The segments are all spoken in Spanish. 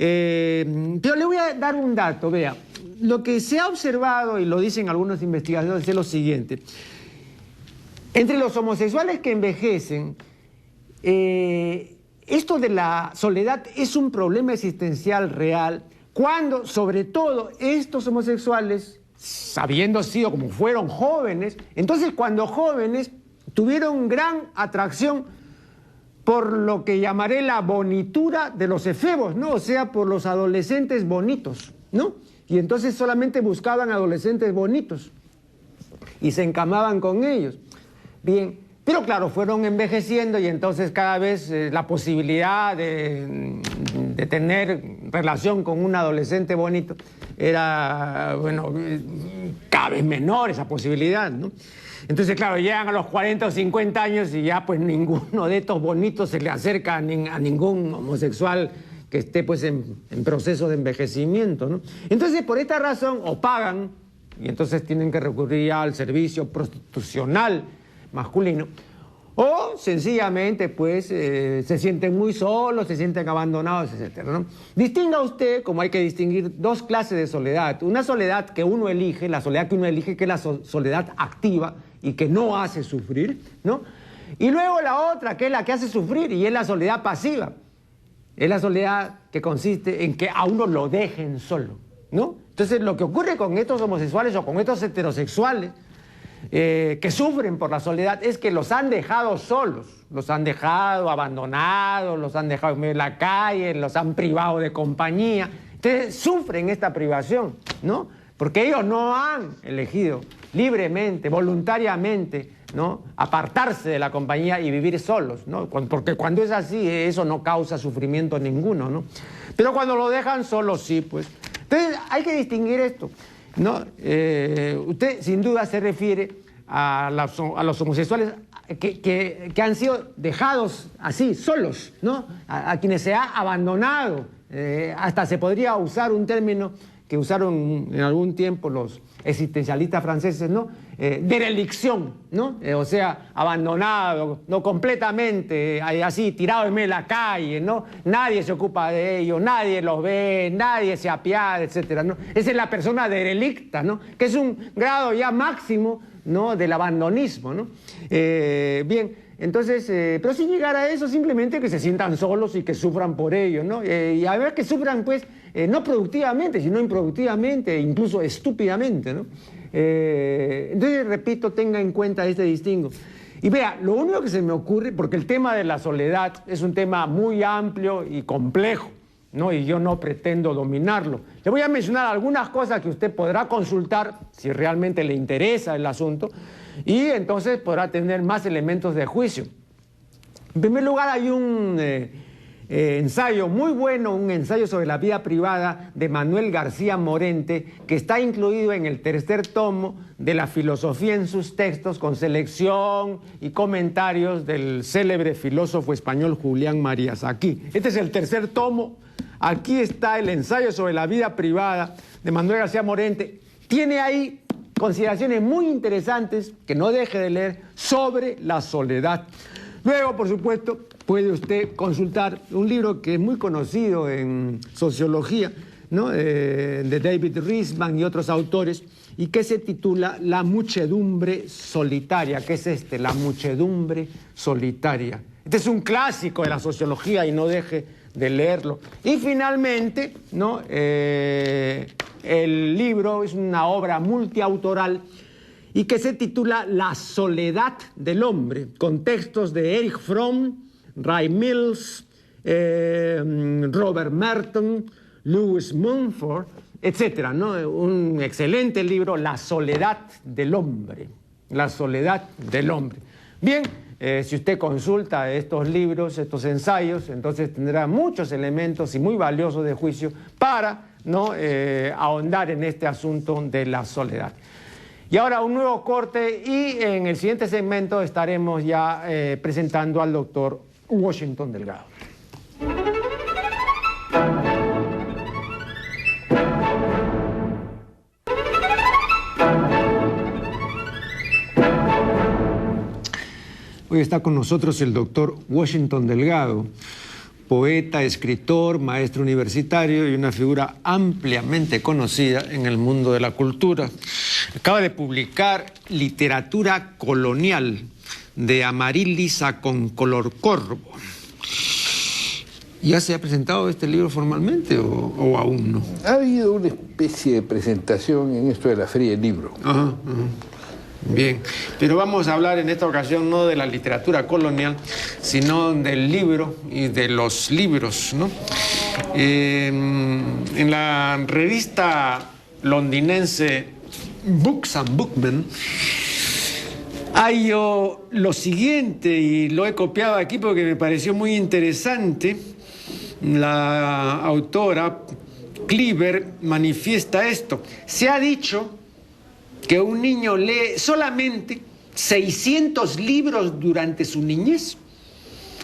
Pero le voy a dar un dato, vea. Lo que se ha observado, y lo dicen algunos investigadores, es lo siguiente. Entre los homosexuales que envejecen, esto de la soledad es un problema existencial real, cuando, sobre todo, estos homosexuales, habiendo sido como fueron jóvenes, entonces cuando jóvenes tuvieron gran atracción por lo que llamaré la bonitura de los efebos, ¿no? O sea, por los adolescentes bonitos, ¿no? Y entonces solamente buscaban adolescentes bonitos y se encamaban con ellos. Bien, pero claro, fueron envejeciendo y entonces cada vez la posibilidad de tener relación con un adolescente bonito era, bueno, cada vez menor esa posibilidad, ¿no? Entonces, claro, llegan a los 40 o 50 años y ya pues ninguno de estos bonitos se le acerca a ningún homosexual que esté pues en proceso de envejecimiento, ¿no? Entonces, por esta razón, o pagan, y entonces tienen que recurrir al servicio prostitucional masculino, o sencillamente pues se sienten muy solos, se sienten abandonados, etcétera, ¿no? Distinga usted, como hay que distinguir, dos clases de soledad. Una soledad que uno elige, la soledad que uno elige, que es la soledad activa y que no hace sufrir, ¿no? Y luego la otra, que es la que hace sufrir, y es la soledad pasiva. Es la soledad que consiste en que a uno lo dejen solo, ¿no? Entonces, lo que ocurre con estos homosexuales o con estos heterosexuales que sufren por la soledad es que los han dejado solos, los han dejado abandonados, los han dejado en medio de la calle, los han privado de compañía. Entonces, sufren esta privación, ¿no? Porque ellos no han elegido libremente, voluntariamente, ¿no?, apartarse de la compañía y vivir solos, ¿no? Porque cuando es así, eso no causa sufrimiento ninguno, ¿no? Pero cuando lo dejan solos, sí, pues. Entonces, hay que distinguir esto, ¿no? Usted, sin duda, se refiere a los homosexuales que han sido dejados así, solos, ¿no? A quienes se ha abandonado. Hasta se podría usar un término que usaron en algún tiempo los existencialistas franceses, ¿no? Derelicción, ¿no? O sea, abandonado, no completamente, así, tirado en medio de la calle, ¿no? Nadie se ocupa de ellos, nadie los ve, nadie se apiada, etcétera, ¿no? Esa es la persona derelicta, ¿no? Que es un grado ya máximo, ¿no?, del abandonismo, ¿no? Bien, entonces, pero sin llegar a eso, simplemente que se sientan solos y que sufran por ello, ¿no? Y a ver que sufran, pues, no productivamente, sino improductivamente, incluso estúpidamente, ¿no? Entonces, repito, tenga en cuenta este distingo. Y vea, lo único que se me ocurre, porque el tema de la soledad es un tema muy amplio y complejo, ¿no? Y yo no pretendo dominarlo. Le voy a mencionar algunas cosas que usted podrá consultar si realmente le interesa el asunto, y entonces podrá tener más elementos de juicio. En primer lugar, hay un ensayo muy bueno, un ensayo sobre la vida privada de Manuel García Morente, que está incluido en el tercer tomo de La filosofía en sus textos, con selección y comentarios del célebre filósofo español Julián Marías. Aquí, este es el tercer tomo. Aquí está el ensayo sobre la vida privada de Manuel García Morente. Tiene ahí consideraciones muy interesantes que no deje de leer sobre la soledad. Luego, por supuesto, puede usted consultar un libro que es muy conocido en sociología, ¿no?, de David Riesman y otros autores, y que se titula La muchedumbre solitaria. ¿Qué es este? La muchedumbre solitaria. Este es un clásico de la sociología y no deje de leerlo. Y finalmente, ¿no?, el libro es una obra multiautoral y que se titula La soledad del hombre, con textos de Erich Fromm, Ray Mills, Robert Merton, Lewis Mumford, etcétera, ¿no? Un excelente libro, La soledad del hombre. La soledad del hombre. Bien, si usted consulta estos libros, estos ensayos, entonces tendrá muchos elementos y muy valiosos de juicio para, ¿no?, ahondar en este asunto de la soledad. Y ahora un nuevo corte, y en el siguiente segmento estaremos ya presentando al doctor Washington Delgado. Hoy está con nosotros el doctor Washington Delgado, poeta, escritor, maestro universitario y una figura ampliamente conocida en el mundo de la cultura. Acaba de publicar Literatura Colonial, de Amaryllis a Concolorcorvo. ¿Ya se ha presentado este libro formalmente o aún no? Ha habido una especie de presentación en esto de la Feria del Libro. Ajá, ajá. Bien, pero vamos a hablar en esta ocasión no de la literatura colonial, sino del libro y de los libros, ¿no? En la revista londinense Books and Bookmen hay lo siguiente, y lo he copiado aquí porque me pareció muy interesante. La autora Cleaver manifiesta esto. Se ha dicho que un niño lee solamente 600 libros durante su niñez.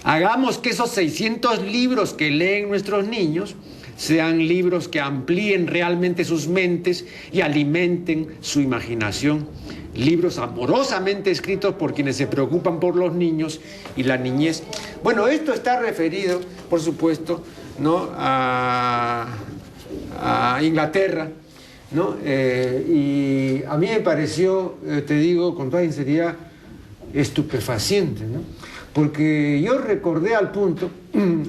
Hagamos que esos 600 libros que leen nuestros niños sean libros que amplíen realmente sus mentes y alimenten su imaginación. Libros amorosamente escritos por quienes se preocupan por los niños y la niñez. Bueno, esto está referido, por supuesto, ¿no?, a Inglaterra, ¿no? Y a mí me pareció, te digo con toda sinceridad, estupefaciente, ¿no? Porque yo recordé al punto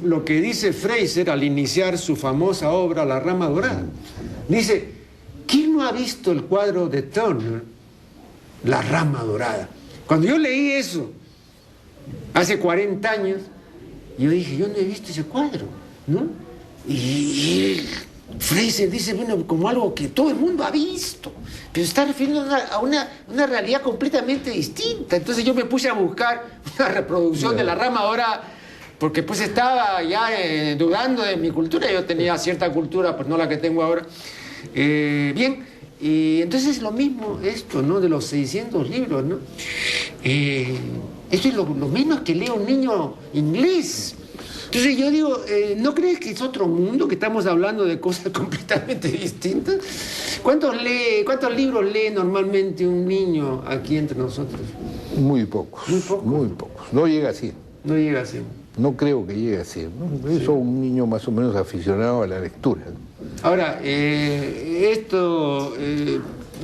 lo que dice Fraser al iniciar su famosa obra La Rama Dorada. Dice, ¿quién no ha visto el cuadro de Turner, La Rama Dorada? Cuando yo leí eso hace 40 años, yo dije, yo no he visto ese cuadro, ¿no? Y Fraser dice, bueno, como algo que todo el mundo ha visto, pero está refiriendo a una realidad completamente distinta. Entonces yo me puse a buscar una reproducción de La Rama Dorada, porque pues estaba ya dudando de mi cultura. Yo tenía cierta cultura, pues no la que tengo ahora. Bien, y entonces lo mismo esto, ¿no?, de los 600 libros, ¿no? Esto es lo menos que lee un niño inglés. Entonces yo digo, ¿no crees que es otro mundo, que estamos hablando de cosas completamente distintas? ¿Cuántos libros lee normalmente un niño aquí entre nosotros? Muy pocos. Muy pocos. Muy pocos. No llega a 100. No llega a 100. No creo que llegue a 100, ¿no? Eso, sí. Un niño más o menos aficionado a la lectura, ¿no? Ahora, esto,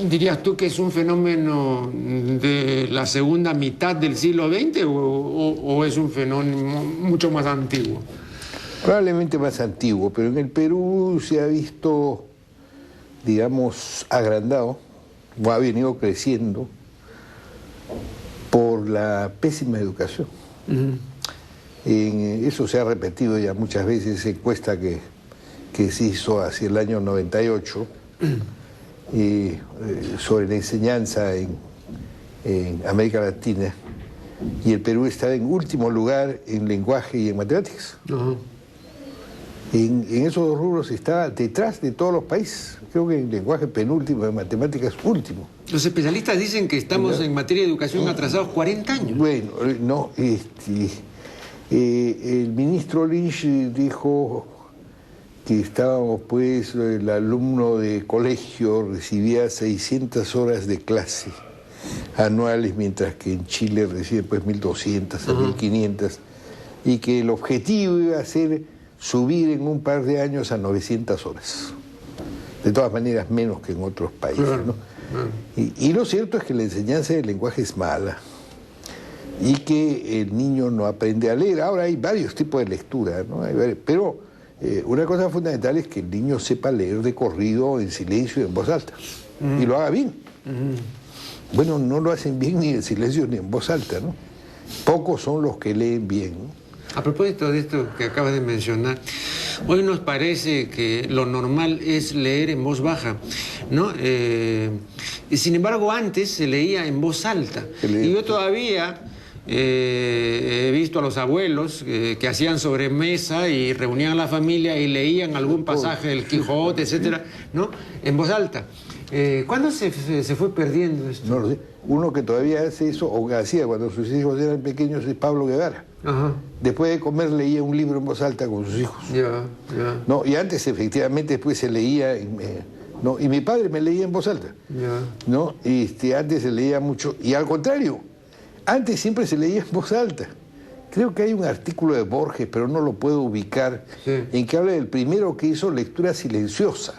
¿dirías tú que es un fenómeno de la segunda mitad del siglo XX o es un fenómeno mucho más antiguo? Probablemente más antiguo, pero en el Perú se ha visto, digamos, agrandado, o ha venido creciendo por la pésima educación. Eso se ha repetido ya muchas veces, esa encuesta que se hizo hacia el año 98 sobre la enseñanza en América Latina, y el Perú está en último lugar en lenguaje y en matemáticas. En esos dos rubros está detrás de todos los países. Creo que en lenguaje penúltimo, en matemáticas último. Los especialistas dicen que estamos en materia de educación atrasados 40 años. Bueno, no, el ministro Lynch dijo que estábamos, pues, el alumno de colegio recibía 600 horas de clase anuales, mientras que en Chile recibe pues 1.200 a 1.500, y que el objetivo iba a ser subir en un par de años a 900 horas. De todas maneras, menos que en otros países, ¿no? Y lo cierto es que la enseñanza del lenguaje es mala y que el niño no aprende a leer. Ahora hay varios tipos de lectura, ¿no? Pero una cosa fundamental es que el niño sepa leer de corrido, en silencio y en voz alta, y lo haga bien. Bueno, no lo hacen bien ni en silencio ni en voz alta, ¿no? Pocos son los que leen bien, ¿no? A propósito de esto que acabas de mencionar, hoy nos parece que lo normal es leer en voz baja, ¿no? Sin embargo, antes se leía en voz alta. Y yo todavía he visto a los abuelos que hacían sobremesa y reunían a la familia y leían algún pasaje del Quijote, etcétera, ¿no?, en voz alta. ¿Cuándo se fue perdiendo esto? No lo sé. Uno que todavía hace eso, o que hacía cuando sus hijos eran pequeños, es Pablo Guevara. Después de comer leía un libro en voz alta con sus hijos. No, y antes efectivamente después se leía, no, y mi padre me leía en voz alta. ¿No? Antes se leía mucho, y al contrario, antes siempre se leía en voz alta. Creo que hay un artículo de Borges, pero no lo puedo ubicar, en que habla del primero que hizo lectura silenciosa.